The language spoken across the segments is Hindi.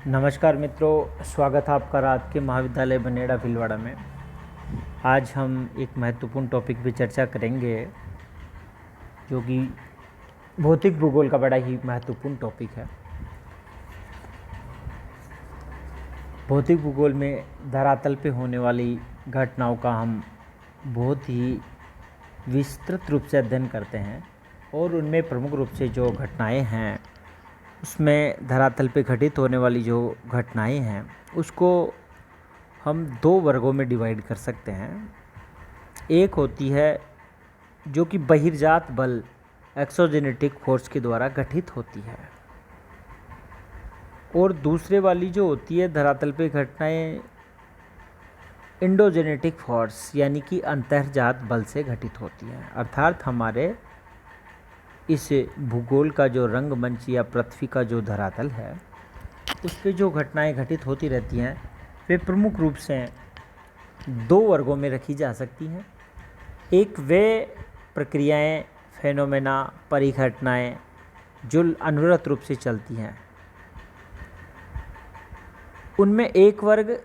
नमस्कार मित्रों, स्वागत है आपका रात के महाविद्यालय बनेड़ा भीलवाड़ा में। आज हम एक महत्वपूर्ण टॉपिक पे चर्चा करेंगे जो कि भौतिक भूगोल का बड़ा ही महत्वपूर्ण टॉपिक है। भौतिक भूगोल में धरातल पे होने वाली घटनाओं का हम बहुत ही विस्तृत रूप से अध्ययन करते हैं और उनमें प्रमुख रूप से जो घटनाएं हैं उसमें धरातल पे घटित होने वाली जो घटनाएं हैं उसको हम दो वर्गों में डिवाइड कर सकते हैं। एक होती है जो कि बहिर्जात बल एक्सोजेनेटिक फोर्स के द्वारा गठित होती है, और दूसरे वाली जो होती है धरातल पे घटनाएं इंडोजेनेटिक फोर्स यानी कि अंतर्जात बल से घटित होती हैं। अर्थात हमारे इस भूगोल का जो रंगमंच या पृथ्वी का जो धरातल है उस पे जो घटनाएं घटित होती रहती हैं वे प्रमुख रूप से दो वर्गों में रखी जा सकती हैं। एक वे प्रक्रियाएं, फेनोमेना, परिघटनाएं जो अनवरत रूप से चलती हैं, उनमें एक वर्ग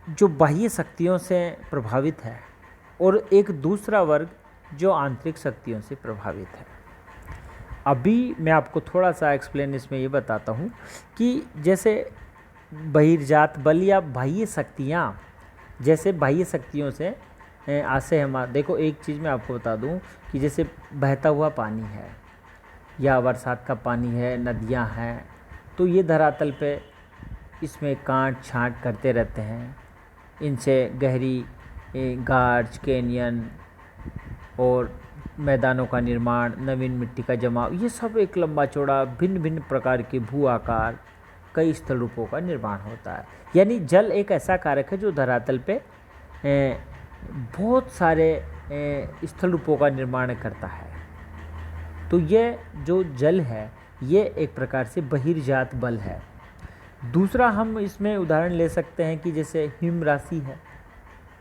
जो बाह्य शक्तियों से प्रभावित है और एक दूसरा वर्ग जो आंतरिक शक्तियों से प्रभावित है। अभी मैं आपको थोड़ा सा एक्सप्लेन इसमें ये बताता हूँ कि जैसे बहिर्जात बल या बाह्य शक्तियाँ, जैसे बाह्य शक्तियों से आसे हम देखो, एक चीज़ मैं आपको बता दूँ कि जैसे बहता हुआ पानी है या बरसात का पानी है, नदियाँ हैं, तो ये धरातल पे इसमें काट छाँट करते रहते हैं। इनसे गहरी गार्ज, कैनियन और मैदानों का निर्माण, नवीन मिट्टी का जमाव, ये सब एक लंबा चौड़ा भिन्न भिन्न प्रकार के भू आकार कई स्थल रूपों का निर्माण होता है। यानी जल एक ऐसा कारक है जो धरातल पे बहुत सारे स्थल रूपों का निर्माण करता है। तो ये जो जल है ये एक प्रकार से बहिर्जात बल है। दूसरा हम इसमें उदाहरण ले सकते हैं कि जैसे हिम राशि है,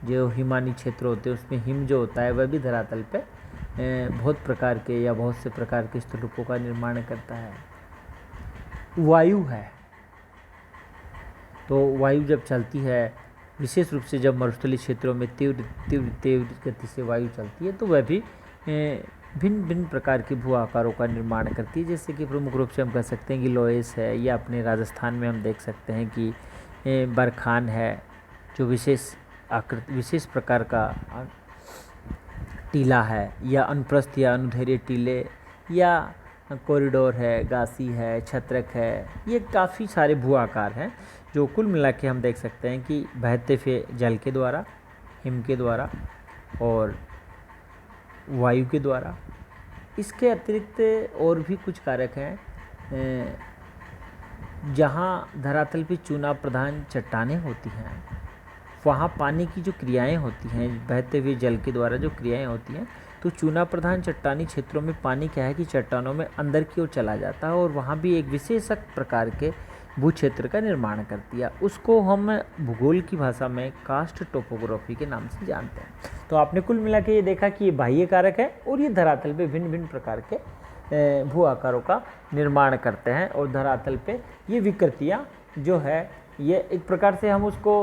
जो हिमानी क्षेत्र होते हैं उसमें हिम जो होता है वह भी धरातल पे बहुत प्रकार के या बहुत से प्रकार के स्थल रूपों का निर्माण करता है। वायु है, तो वायु जब चलती है, विशेष रूप से जब मरुस्थलीय क्षेत्रों में तीव्र गति से वायु चलती है, तो वह भी भिन्न भिन्न प्रकार के भू आकारों का निर्माण करती है। जैसे कि प्रमुख रूप से हम कह सकते हैं कि लोएस है, या अपने राजस्थान में हम देख सकते हैं कि बरखान है, जो विशेष प्रकार का टीला है, या अनुप्रस्थ या अनुदैर्घ्य टीले, या कॉरिडोर है, गासी है, छत्रक है। ये काफ़ी सारे भू आकार हैं जो कुल मिला के हम देख सकते हैं कि बहते हुए जल के द्वारा, हिम के द्वारा और वायु के द्वारा। इसके अतिरिक्त और भी कुछ कारक हैं जहाँ धरातल पे चूना प्रधान चट्टानें होती हैं, वहाँ पानी की जो क्रियाएं होती हैं, बहते हुए जल के द्वारा जो क्रियाएं होती हैं, तो चूना प्रधान चट्टानी क्षेत्रों में पानी क्या है कि चट्टानों में अंदर की ओर चला जाता है और वहाँ भी एक विशेष प्रकार के भू क्षेत्र का निर्माण करती है। उसको हम भूगोल की भाषा में कास्ट टोपोग्राफी के नाम से जानते हैं। तो आपने कुल मिला के ये देखा कि ये बाह्य कारक है और ये धरातल पे भिन्न भिन्न प्रकार के भू आकारों का निर्माण करते हैं। और धरातल पे ये विकृतियाँ जो है, ये एक प्रकार से हम उसको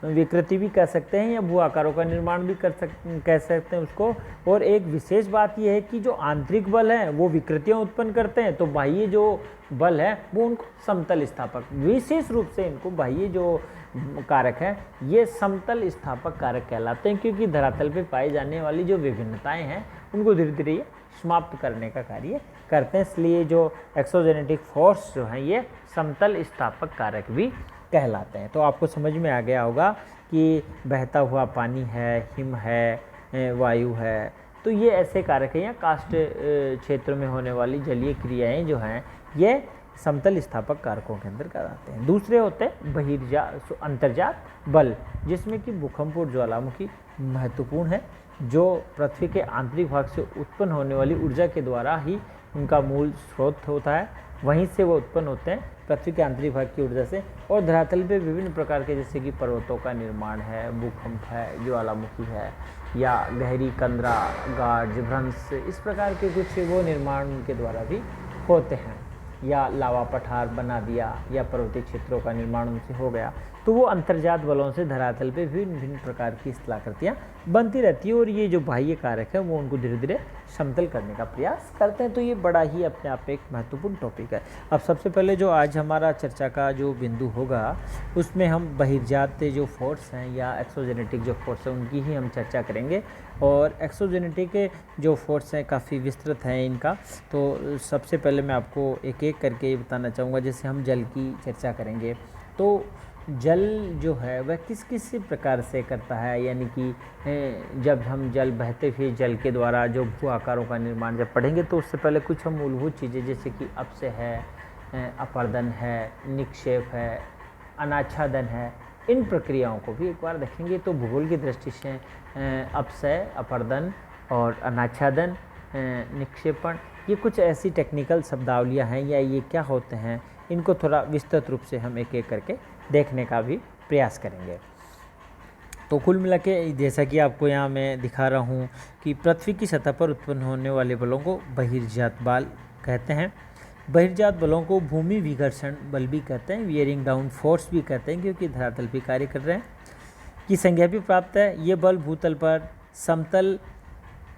विकृति भी कह सकते हैं या भू आकारों का निर्माण भी कह सकते हैं उसको। और एक विशेष बात यह है कि जो आंतरिक बल हैं वो विकृतियाँ उत्पन्न करते हैं, तो बाह्य जो बल है वो उनको समतल स्थापक, विशेष रूप से इनको बाह्य जो कारक है ये समतल स्थापक कारक कहलाते हैं, क्योंकि धरातल पे पाई जाने वाली जो विभिन्नताएं हैं उनको धीरे धीरे ये समाप्त करने का कार्य करते हैं। इसलिए जो एक्सोजेनेटिक फोर्स जो हैं ये समतल स्थापक कारक भी कहलाते हैं। तो आपको समझ में आ गया होगा कि बहता हुआ पानी है, हिम है, वायु है, तो ये ऐसे कारक हैं। या कास्ट क्षेत्र में होने वाली जलीय क्रियाएं जो हैं ये समतल स्थापक कारकों के अंदर कहलाते हैं। दूसरे होते हैं अंतर्जात बल, जिसमें कि भूकंप और ज्वालामुखी महत्वपूर्ण है, जो पृथ्वी के आंतरिक भाग से उत्पन्न होने वाली ऊर्जा के द्वारा ही उनका मूल स्रोत होता है, वहीं से वो उत्पन्न होते हैं पृथ्वी के आंतरिक भाग की ऊर्जा से। और धरातल पे विभिन्न प्रकार के जैसे कि पर्वतों का निर्माण है, भूकंप है, ज्वालामुखी है, या गहरी कंदरा, गार्ज, भ्रंश, इस प्रकार के कुछ वो निर्माण उनके द्वारा भी होते हैं। या लावा पठार बना दिया या पर्वतीय क्षेत्रों का निर्माण उनसे हो गया, तो वो अंतर्जात बलों से धरातल पे विभिन्न भिन्न प्रकार की स्थलाकृतियाँ बनती रहती है और ये जो बाह्य कारक है वो उनको धीरे धीरे समतल करने का प्रयास करते हैं। तो ये बड़ा ही अपने आप एक महत्वपूर्ण टॉपिक है। अब सबसे पहले जो आज हमारा चर्चा का जो बिंदु होगा उसमें हम बहिर्जात जो फोर्स हैं या एक्सोजेनेटिक जो फोर्स है उनकी ही हम चर्चा करेंगे। और एक्सोजेनेटिक जो फोर्स हैं काफ़ी विस्तृत हैं इनका। तो सबसे पहले मैं आपको एक एक करके ये बताना चाहूँगा। जैसे हम जल की चर्चा करेंगे तो जल जो है वह किस किस प्रकार से करता है, यानी कि जब हम जल बहते हुए जल के द्वारा जो भू आकारों का निर्माण जब पढ़ेंगे तो उससे पहले कुछ हम मूलभूत चीज़ें जैसे कि अपसय है, अपर्दन है, निक्षेप है, अनाच्छादन है, इन प्रक्रियाओं को भी एक बार देखेंगे। तो भूगोल की दृष्टि से अपसय, अपर्दन और अनाच्छादन, निक्षेपण, ये कुछ ऐसी टेक्निकल शब्दावलियाँ हैं या ये क्या होते हैं, इनको थोड़ा विस्तृत रूप से हम एक एक करके देखने का भी प्रयास करेंगे। तो कुल मिला के जैसा कि आपको यहाँ मैं दिखा रहा हूँ कि पृथ्वी की सतह पर उत्पन्न होने वाले बलों को बहिर्जात बल कहते हैं। बहिर्जात बलों को भूमि विघर्षण बल भी कहते हैं, वियरिंग डाउन फोर्स भी कहते हैं, क्योंकि धरातल पर कार्य कर रहे हैं की संज्ञा भी प्राप्त है। ये बल भूतल पर समतल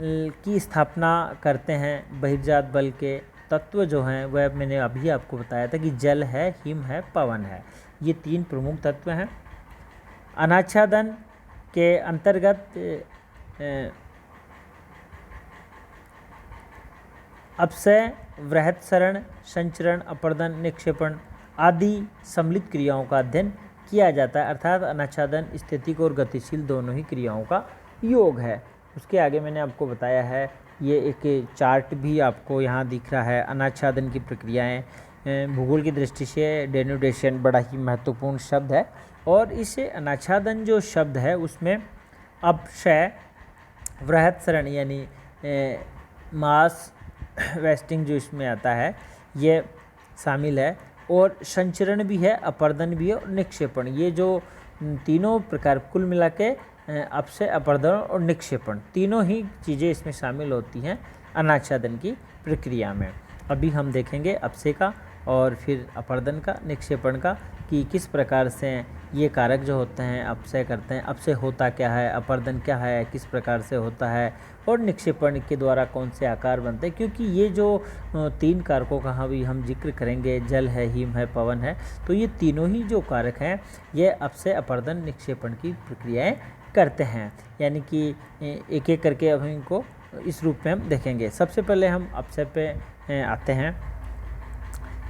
की स्थापना करते हैं। बहिर्जात बल के तत्व जो हैं वह मैंने अभी आपको बताया था कि जल है, हिम है, पवन है, ये तीन प्रमुख तत्व हैं। अनाच्छादन के अंतर्गत अपसय, वृहत्सरण, संचरण, अपर्दन, निक्षेपण आदि सम्मिलित क्रियाओं का अध्ययन किया जाता है। अर्थात अनाच्छादन स्थितिक और गतिशील दोनों ही क्रियाओं का योग है। उसके आगे मैंने आपको बताया है, ये एक चार्ट भी आपको यहाँ दिख रहा है। अनाच्छादन की प्रक्रियाएं भूगोल की दृष्टि से डेनुडेशन बड़ा ही महत्वपूर्ण शब्द है। और इस अनाच्छादन जो शब्द है उसमें अपक्षय, वृहत्सरण यानी मास वेस्टिंग जो इसमें आता है ये शामिल है, और संचरण भी है, अपर्दन भी है और निक्षेपण, ये जो तीनों प्रकार कुल मिला के अपसय, अपर्दन और निक्षेपण तीनों ही चीज़ें इसमें शामिल होती हैं अनाच्छादन की प्रक्रिया में। अभी हम देखेंगे अपसय का और फिर अपर्दन का, निक्षेपण का, कि किस प्रकार से ये कारक जो होते हैं अपसय करते हैं, अपसय होता क्या है, अपर्दन क्या है, किस प्रकार से होता है, और निक्षेपण के द्वारा कौन से आकार बनते हैं। क्योंकि ये जो तीन कारकों का भी हम जिक्र करेंगे, जल है, हिम है, पवन है, तो ये तीनों ही जो कारक हैं ये अपसय, अपर्दन, निक्षेपण की प्रक्रियाएँ करते हैं। यानी कि एक एक करके अब इनको इस रूप में हम देखेंगे। सबसे पहले हम अपसय पे आते हैं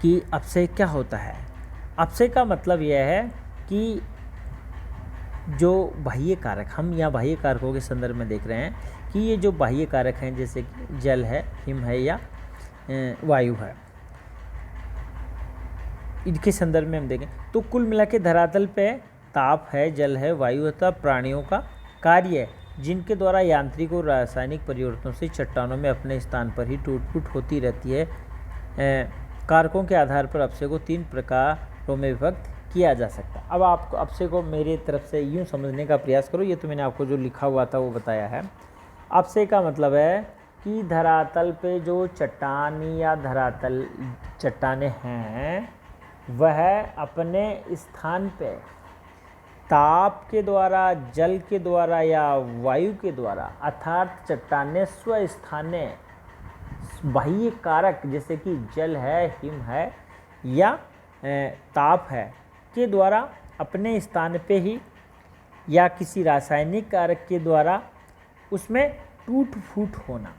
कि अपसय क्या होता है। अपसय का मतलब यह है कि जो बाह्य कारक, हम यहाँ बाह्य कारकों के संदर्भ में देख रहे हैं कि ये जो बाह्य कारक हैं जैसे कि जल है, हिम है या वायु है, इनके संदर्भ में हम देखें तो कुल मिला के धरातल पे ताप है, जल है, वायु है, तथा प्राणियों का कार्य है जिनके द्वारा यांत्रिक और रासायनिक परिवर्तनों से चट्टानों में अपने स्थान पर ही टूट फूट होती रहती है। कारकों के आधार पर अपसय को तीन प्रकारों में विभक्त किया जा सकता है। अब आप अपसय को मेरी तरफ से यूँ समझने का प्रयास करो, ये तो मैंने आपको जो लिखा हुआ था वो बताया है। अपसय का मतलब है कि धरातल पे जो चट्टान या धरातल चट्टानें हैं वह अपने स्थान पे ताप के द्वारा, जल के द्वारा या वायु के द्वारा, अर्थात चट्टानें स्वस्थाने बाह्य कारक जैसे कि जल है, हिम है या ताप है के द्वारा अपने स्थान पे ही या किसी रासायनिक कारक के द्वारा उसमें टूट फूट होना।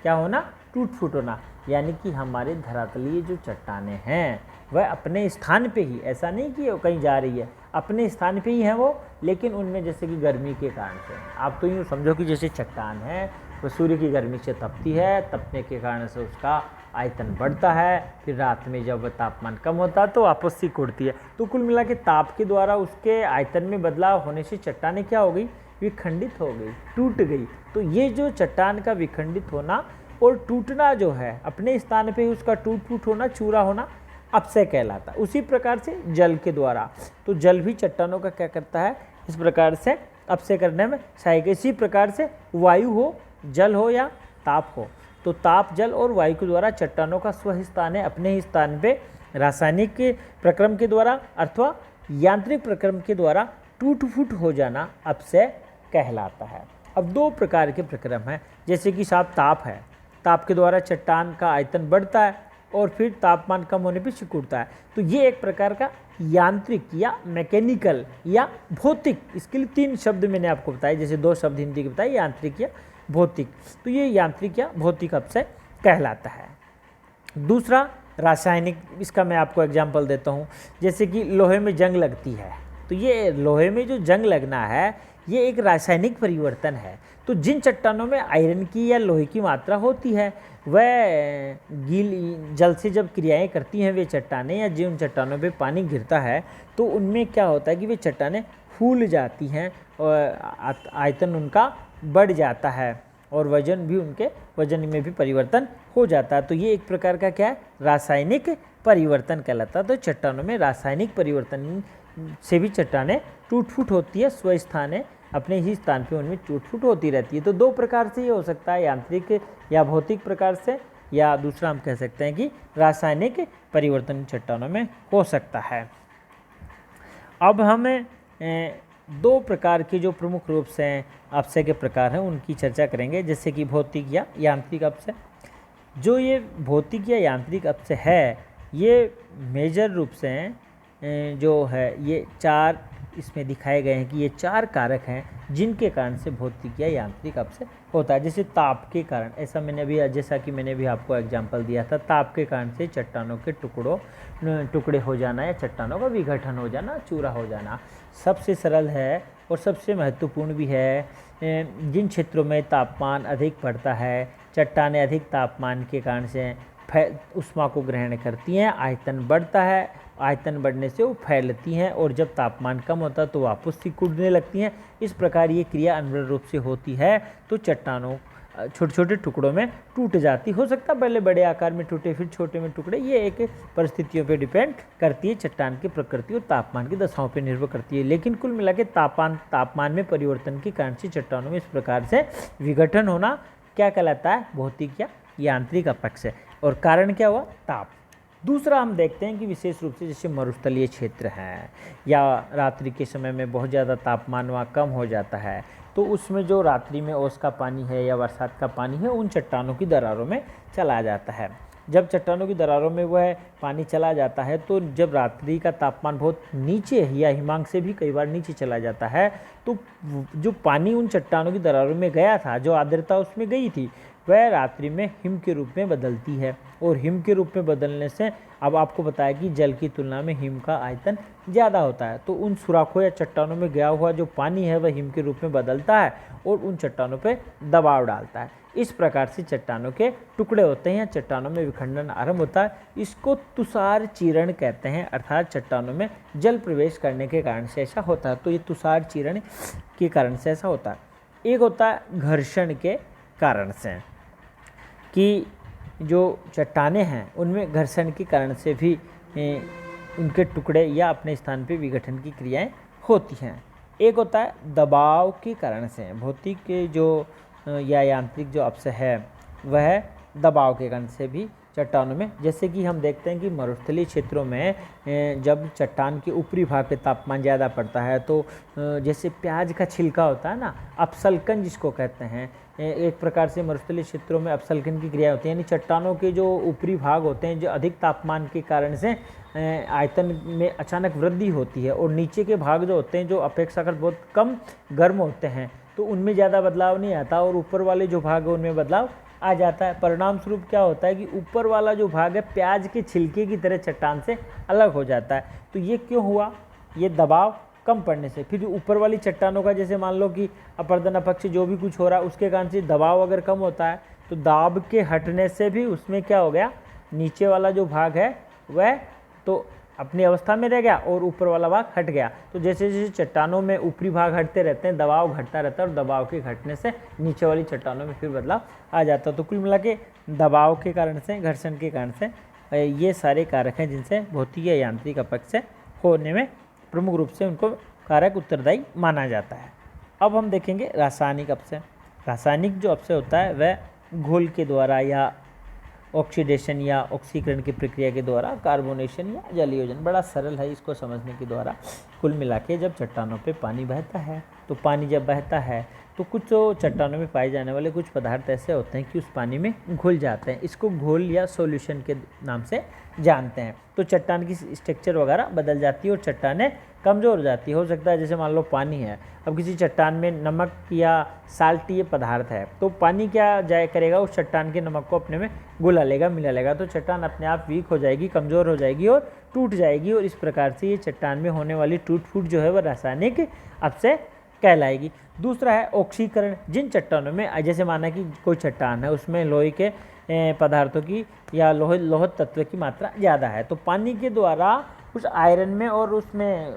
क्या होना? टूट फूट होना। यानी कि हमारे धरातलीय जो चट्टानें हैं वह अपने स्थान पे ही, ऐसा नहीं कि वो कहीं जा रही है, अपने स्थान पे ही है वो, लेकिन उनमें जैसे कि गर्मी के कारण से, आप तो यूँ समझो कि जैसे चट्टान है वो सूर्य की गर्मी से तपती है, तपने के कारण से उसका आयतन बढ़ता है, फिर रात में जब तापमान कम होता है तो वापस सी उड़ती है। तो कुल मिला के ताप के द्वारा उसके आयतन में बदलाव होने से चट्टानें क्या हो गई? विखंडित हो गई, टूट गई। तो ये जो चट्टान का विखंडित होना और टूटना जो है अपने स्थान पे ही उसका टूट फूट होना, चूरा होना अपसय कहलाता। उसी प्रकार से जल के द्वारा, तो जल भी चट्टानों का क्या करता है? इस प्रकार से अपसय करने में सहायक। इसी प्रकार से वायु हो, जल हो या ताप हो, तो ताप, जल और वायु के द्वारा चट्टानों का स्वस्थान अपने ही स्थान पे रासायनिक प्रक्रम के द्वारा अथवा यांत्रिक प्रक्रम के द्वारा टूट फूट हो जाना अपक्षय कहलाता है। अब दो प्रकार के प्रक्रम हैं, जैसे कि साहब ताप है, ताप के द्वारा चट्टान का आयतन बढ़ता है और फिर तापमान कम होने पर सिकुड़ता है। तो ये एक प्रकार का यांत्रिक या मैकेनिकल या भौतिक, इसके लिए 3 शब्द मैंने आपको बताए, जैसे 2 शब्द हिंदी के बताए, यांत्रिक या भौतिक। तो ये यांत्रिक या भौतिक अपक्षय कहलाता है। दूसरा रासायनिक, इसका मैं आपको एग्जाम्पल देता हूँ, जैसे कि लोहे में जंग लगती है, तो ये लोहे में जो जंग लगना है ये एक रासायनिक परिवर्तन है। तो जिन चट्टानों में आयरन की या लोहे की मात्रा होती है वह गीली जल से जब क्रियाएं करती हैं वे चट्टानें, या जिन चट्टानों पे पानी गिरता है तो उनमें क्या होता है कि वे चट्टानें फूल जाती हैं और आयतन उनका बढ़ जाता है और वजन भी, उनके वजन में भी परिवर्तन हो जाता है। तो ये एक प्रकार का क्या है, रासायनिक परिवर्तन कहलाता है। तो चट्टानों में रासायनिक परिवर्तन से भी चट्टानें टूट फूट होती है, स्वस्थान अपने ही स्थान पे उनमें टूट फूट होती रहती है। तो 2 प्रकार से ये हो सकता है, यांत्रिक या भौतिक प्रकार से, या दूसरा हम कह सकते हैं कि रासायनिक परिवर्तन चट्टानों में हो सकता है। अब हमें 2 प्रकार के जो प्रमुख रूप से अपक्षय के प्रकार हैं उनकी चर्चा करेंगे, जैसे कि भौतिक या यांत्रिक अपक्षय। जो ये भौतिक या यांत्रिक अपक्षय है ये मेजर रूप से जो है ये 4 इसमें दिखाए गए हैं कि ये 4 कारक हैं जिनके कारण से भौतिक या यांत्रिक अपक्षय होता है। जैसे ताप के कारण, ऐसा जैसा कि मैंने भी आपको एग्जांपल दिया था, ताप के कारण से चट्टानों के टुकड़े हो जाना या चट्टानों का विघटन हो जाना, चूरा हो जाना सबसे सरल है और सबसे महत्वपूर्ण भी है। जिन क्षेत्रों में तापमान अधिक बढ़ता है, चट्टानें अधिक तापमान के कारण से ऊष्मा को ग्रहण करती हैं, आयतन बढ़ता है, आयतन बढ़ने से वो फैलती हैं और जब तापमान कम होता है तो वापस सिकुड़ने लगती हैं। इस प्रकार ये क्रिया अनिवार्य रूप से होती है। तो चट्टानों छोटे छोटे टुकड़ों में टूट जाती, हो सकता है पहले बड़े आकार में टूटे फिर छोटे में टुकड़े, ये एक परिस्थितियों पे डिपेंड करती है, चट्टान की प्रकृति और तापमान की दशाओं पे निर्भर करती है। लेकिन कुल मिला के तापमान में परिवर्तन के कारण से चट्टानों में इस प्रकार से विघटन होना क्या कहलाता है, भौतिक या यांत्रिक अपक्षय। और कारण क्या हुआ, ताप। दूसरा हम देखते हैं कि विशेष रूप से जैसे मरुस्थलीय क्षेत्र हैं या रात्रि के समय में बहुत ज़्यादा तापमान वहाँ कम हो जाता है, तो उसमें जो रात्रि में ओस का पानी है या बरसात का पानी है उन चट्टानों की दरारों में चला जाता है। जब चट्टानों की दरारों में वह पानी चला जाता है तो जब रात्रि का तापमान बहुत नीचे या हिमांक से भी कई बार नीचे चला जाता है तो जो पानी उन चट्टानों की दरारों में गया था, जो आर्द्रता उसमें गई थी, वह रात्रि में हिम के रूप में बदलती है। और हिम के रूप में बदलने से अब आपको बताया कि जल की तुलना में हिम का आयतन ज़्यादा होता है, तो उन सुराखों या चट्टानों में गया हुआ जो पानी है वह हिम के रूप में बदलता है और उन चट्टानों पर दबाव डालता है। इस प्रकार से चट्टानों के टुकड़े होते हैं या चट्टानों में विखंडन आरंभ होता है। इसको तुषार चीरण कहते हैं, अर्थात चट्टानों में जल प्रवेश करने के कारण से ऐसा होता है। तो ये तुषार चीरण के कारण से ऐसा होता है। एक होता है घर्षण के कारण से, कि जो चट्टानें हैं उनमें घर्षण के कारण से भी उनके टुकड़े या अपने स्थान पे विघटन की क्रियाएं होती हैं। एक होता है दबाव के कारण से, भौतिक के जो या यांत्रिक जो अपक्षय है वह दबाव के कारण से भी चट्टानों में, जैसे कि हम देखते हैं कि मरुस्थलीय क्षेत्रों में जब चट्टान के ऊपरी भाग पे तापमान ज़्यादा पड़ता है तो जैसे प्याज का छिलका होता है ना, अपसल्कन जिसको कहते हैं, एक प्रकार से मरुस्थलीय क्षेत्रों में अपसल्कन की क्रिया होती है, यानी चट्टानों के जो ऊपरी भाग होते हैं जो अधिक तापमान के कारण से आयतन में अचानक वृद्धि होती है और नीचे के भाग जो होते हैं जो अपेक्षाकृत बहुत कम गर्म होते हैं तो उनमें ज़्यादा बदलाव नहीं आता और ऊपर वाले जो भाग है उनमें बदलाव आ जाता है। परिणाम स्वरूप क्या होता है कि ऊपर वाला जो भाग है प्याज के छिलके की तरह चट्टान से अलग हो जाता है। तो ये क्यों हुआ, ये दबाव कम पड़ने से। फिर ऊपर वाली चट्टानों का जैसे मान लो कि अपर्दन अपक्ष जो भी कुछ हो रहा है उसके कारण से दबाव अगर कम होता है तो दाब के हटने से भी उसमें क्या हो गया, नीचे वाला जो भाग है वह तो अपनी अवस्था में रह गया और ऊपर वाला भाग हट गया। तो जैसे जैसे चट्टानों में ऊपरी भाग हटते रहते हैं दबाव घटता रहता है और दबाव के घटने से नीचे वाली चट्टानों में फिर बदलाव आ जाता है। तो कुल मिला के दबाव के कारण से, घर्षण के कारण से ये सारे कारक हैं जिनसे भौतिक या यांत्रिक अपक्षय होने में प्रमुख रूप से उनको कारक उत्तरदायी माना जाता है। अब हम देखेंगे रासायनिक अपक्षय। रासायनिक जो अपक्षय होता है वह घोल के द्वारा या ऑक्सीडेशन या ऑक्सीकरण की प्रक्रिया के द्वारा कार्बोनेशन या जलयोजन। बड़ा सरल है, इसको समझने के द्वारा कुल मिला के जब चट्टानों पे पानी बहता है तो पानी जब बहता है तो कुछ चट्टानों में पाए जाने वाले कुछ पदार्थ ऐसे होते हैं कि उस पानी में घुल जाते हैं। इसको घोल या सॉल्यूशन के नाम से जानते हैं। तो चट्टान की स्ट्रक्चर वगैरह बदल जाती है और चट्टानें कमज़ोर हो जाती है। हो सकता है जैसे मान लो पानी है, अब किसी चट्टान में नमक या साल्टी पदार्थ है तो पानी क्या जाए करेगा, उस चट्टान के नमक को अपने में घुला लेगा, मिला लेगा, तो चट्टान अपने आप वीक हो जाएगी, कमज़ोर हो जाएगी और टूट जाएगी। और इस प्रकार से ये चट्टान में होने वाली टूट फूट जो है वह रासायनिक अपक्षय कहलाएगी। दूसरा है ऑक्सीकरण। जिन चट्टानों में जैसे माना कि कोई चट्टान है उसमें लोहे के पदार्थों की या लोह तत्व की मात्रा ज़्यादा है तो पानी के द्वारा उस आयरन में और उसमें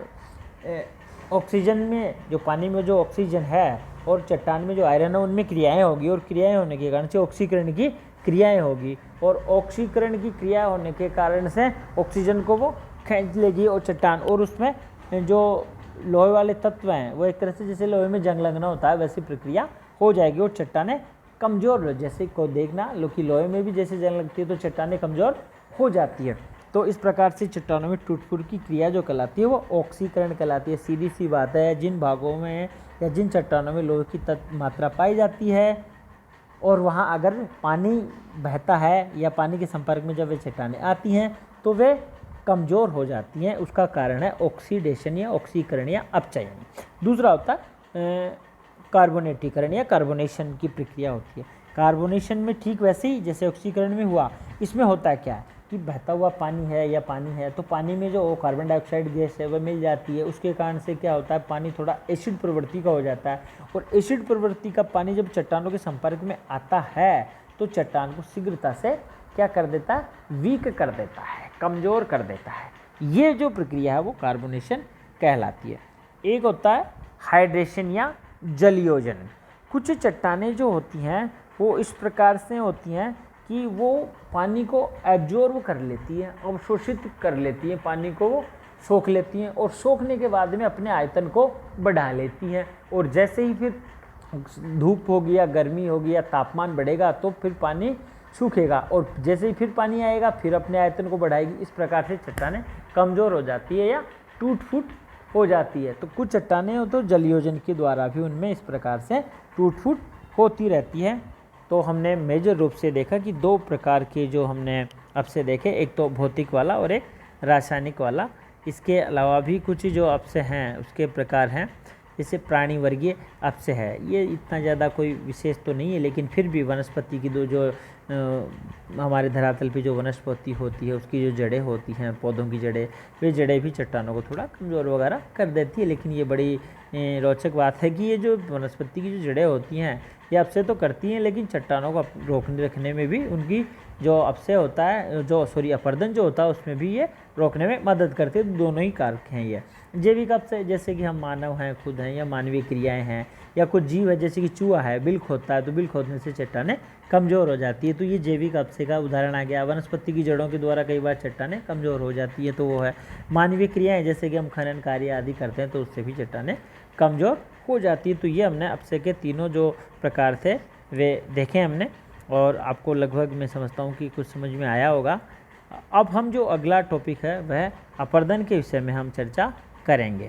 ऑक्सीजन में, जो पानी में जो ऑक्सीजन है और चट्टान में जो आयरन है उनमें क्रियाएं होगी और क्रियाएं होने के कारण से ऑक्सीकरण की क्रियाएं होगी और ऑक्सीकरण की क्रिया होने के कारण से ऑक्सीजन को वो खींच लेगी और चट्टान, और उसमें जो लोहे वाले तत्व हैं वो एक तरह से जैसे लोहे में जंग लगना होता है वैसी प्रक्रिया हो जाएगी और चट्टानें कमज़ोर, जैसे को देखना लो कि लोहे में भी जैसे जंग लगती है तो चट्टानें कमज़ोर हो जाती है। तो इस प्रकार से चट्टानों में टूट फूट की क्रिया जो कहलाती है वो ऑक्सीकरण कहलाती है। सीधी सी बात है, जिन भागों में या जिन चट्टानों में लोहे की मात्रा पाई जाती है और वहाँ अगर पानी बहता है या पानी के संपर्क में जब वे चट्टानें आती हैं तो वे कमज़ोर हो जाती हैं। उसका कारण है ऑक्सीडेशन या ऑक्सीकरण या अपचयन। दूसरा होता है कार्बोनेटीकरण या कार्बोनेशन की प्रक्रिया होती है। कार्बोनेशन में ठीक वैसे ही जैसे ऑक्सीकरण में हुआ, इसमें होता है क्या कि बहता हुआ पानी है या पानी है तो पानी में जो कार्बन डाइऑक्साइड गैस है वह मिल जाती है। उसके कारण से क्या होता है, पानी थोड़ा एसिड प्रवृत्ति का हो जाता है और एसिड प्रवृत्ति का पानी जब चट्टानों के संपर्क में आता है तो चट्टान को शीघ्रता से क्या कर देता है, वीक कर देता है, कमज़ोर कर देता है। ये जो प्रक्रिया है वो कार्बोनेशन कहलाती है। एक होता है हाइड्रेशन या जलयोजन। कुछ चट्टानें जो होती हैं वो इस प्रकार से होती हैं कि वो पानी को एब्जॉर्ब कर लेती हैं, अवशोषित कर लेती हैं, पानी को वो सोख लेती हैं और सोखने के बाद में अपने आयतन को बढ़ा लेती हैं। और जैसे ही फिर धूप होगी या गर्मी होगी या तापमान बढ़ेगा तो फिर पानी सूखेगा और जैसे ही फिर पानी आएगा फिर अपने आयतन को बढ़ाएगी। इस प्रकार से चट्टानें कमज़ोर हो जाती है या टूट फूट हो जाती है। तो कुछ चट्टानें हो तो जलयोजन के द्वारा भी उनमें इस प्रकार से टूट फूट होती रहती है। तो हमने मेजर रूप से देखा कि दो प्रकार के जो हमने अब से देखे, एक तो भौतिक वाला और एक रासायनिक वाला। इसके अलावा भी कुछ जो अपक्षय हैं उसके प्रकार हैं, जैसे प्राणी वर्गीय अपक्षय है। ये इतना ज़्यादा कोई विशेष तो नहीं है, लेकिन फिर भी वनस्पति की जो हमारे धरातल पे जो वनस्पति होती है उसकी जो जड़ें होती हैं, पौधों की जड़ें, वे जड़ें भी चट्टानों को थोड़ा कमज़ोर वगैरह कर देती है। लेकिन ये बड़ी रोचक बात है कि ये जो वनस्पति की जो जड़ें होती हैं ये अपक्षय तो करती हैं, लेकिन चट्टानों को रोकने रखने में भी उनकी जो अपक्षय होता है, जो अपरदन जो होता है उसमें भी ये रोकने में मदद करते हैं। दोनों ही कारक हैं ये। जैविक अपक्षय जैसे कि हम मानव हैं, खुद हैं, या मानवीय क्रियाएं हैं, या कुछ जीव है जैसे कि चूहा है, बिल खोदता है तो बिल खोदने से चट्टानें कमज़ोर हो जाती है। तो ये जैविक अपक्षय का उदाहरण आ गया। वनस्पति की जड़ों के द्वारा कई बार चट्टानें कमज़ोर हो जाती है तो वो है। मानवीय क्रियाएं जैसे कि हम खनन कार्य आदि करते हैं तो उससे भी चट्टानें कमज़ोर हो जाती है। तो ये हमने अपक्षय के तीनों जो प्रकार थे वे देखे हमने, और आपको लगभग मैं समझता हूँ कि कुछ समझ में आया होगा। अब हम जो अगला टॉपिक है वह अपरदन के विषय में हम चर्चा करेंगे।